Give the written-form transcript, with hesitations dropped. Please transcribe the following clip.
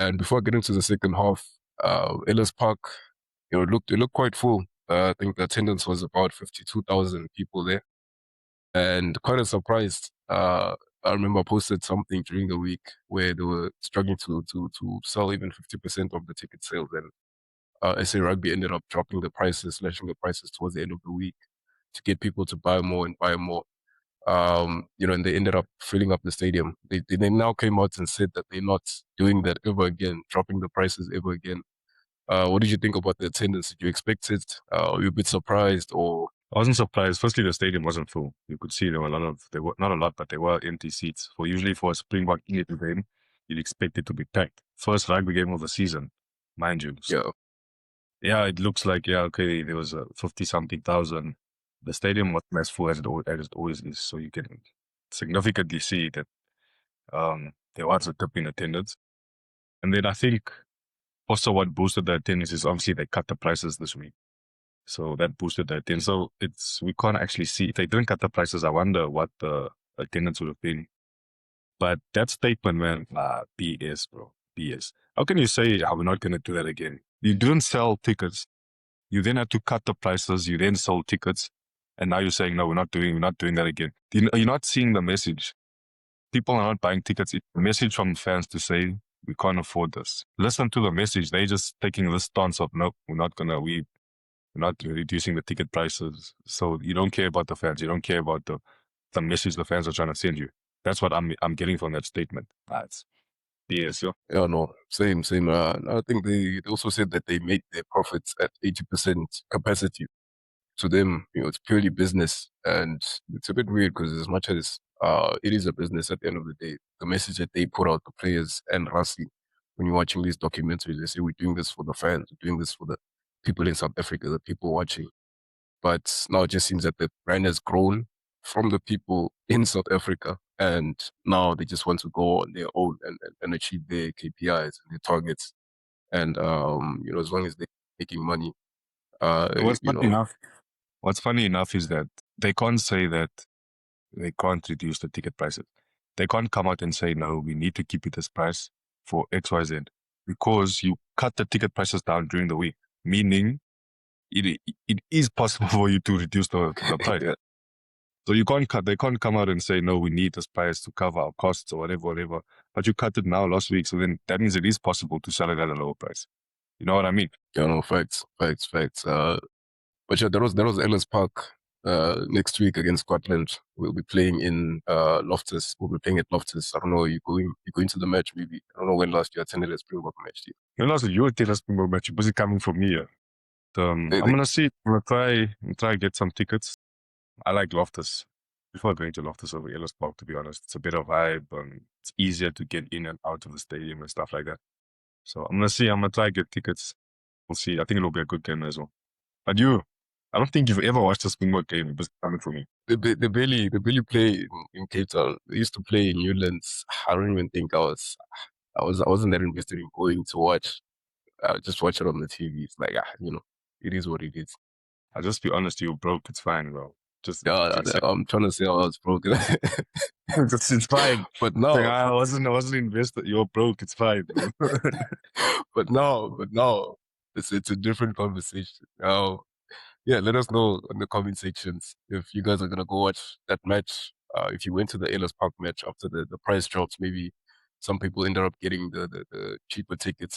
And before getting to the second half, Ellis Park, it looked quite full. I think the attendance was about 52,000 people there, and quite a surprise. I remember I posted something during the week where they were struggling to sell even 50% of the ticket sales, and SA Rugby ended up dropping the prices, slashing the prices towards the end of the week to get people to buy more and buy more. And they ended up filling up the stadium. They now came out and said that they're not doing that ever again, dropping the prices ever again. What did you think about the attendance? Did you expect it? Were you a bit surprised, or? I wasn't surprised. Firstly, the stadium wasn't full. You could see there were not a lot, but there were empty seats. Usually for a Springbok Elite game, you'd expect it to be packed. First rugby game of the season, mind you. Yeah. Yeah, it looks like, okay, there was 50-something thousand. The stadium was as full as it always is. So you can significantly see that there was a dip in attendance. And then I think also what boosted the attendance is obviously they cut the prices this week. So that boosted the attendance. So we can't actually see. If they didn't cut the prices, I wonder what the attendance would have been. But that statement, man, BS, bro. BS. How can you say, we're not going to do that again? You didn't sell tickets. You then had to cut the prices. You then sold tickets. And now you're saying, no, we're not doing that again. You're not seeing the message. People are not buying tickets. It's a message from fans to say, we can't afford this. Listen to the message. They're just taking this stance of, no, we're not reducing the ticket prices. So you don't care about the fans. You don't care about the message the fans are trying to send you. That's what I'm getting from that statement. That's BS, yo. Yeah, no, same. I think they also said that they made their profits at 80% capacity. To them, it's purely business, and it's a bit weird because as much as it is a business at the end of the day, the message that they put out, the players and Rassi, when you're watching these documentaries, they say we're doing this for the fans, we're doing this for the people in South Africa, the people watching. But now it just seems that the brand has grown from the people in South Africa, and now they just want to go on their own and achieve their KPIs and their targets. And as long as they're making money, What's funny enough is that they can't say that they can't reduce the ticket prices. They can't come out and say, no, we need to keep it this price for XYZ, because you cut the ticket prices down during the week, meaning it is possible for you to reduce the price. Yeah. So they can't come out and say, no, we need this price to cover our costs or whatever. But you cut it now last week. So then that means it is possible to sell it at a lower price. You know what I mean? Yeah, no, facts. But yeah, there was Ellis Park next week against Scotland. We'll be playing in Loftus. We'll be playing at Loftus. I don't know, you're going to the match maybe. I don't know when last you attended a Springbok match. You attended a Springbok match. You're busy coming from me. I'm gonna see. I'm gonna try get some tickets. I like Loftus. Before going to Loftus over Ellis Park, to be honest, it's a better vibe. It's easier to get in and out of the stadium and stuff like that. So I'm gonna see. I'm gonna try get tickets. We'll see. I think it'll be a good game as well. But I don't think you've ever watched a Springbok game. It's coming from me. They barely play in Cape Town. They used to play in Newlands. I don't even think I wasn't that invested in going to watch. Just watch it on the TV. It's like it is what it is. I'll just be honest. You're broke. It's fine, bro. I'm trying to say I was broke. It's fine. But no, I wasn't invested. You're broke. It's fine. but no, it's a different conversation. Now, yeah, let us know in the comment sections if you guys are gonna go watch that match. If you went to the Ellis Park match after the price drops, maybe some people ended up getting the cheaper tickets.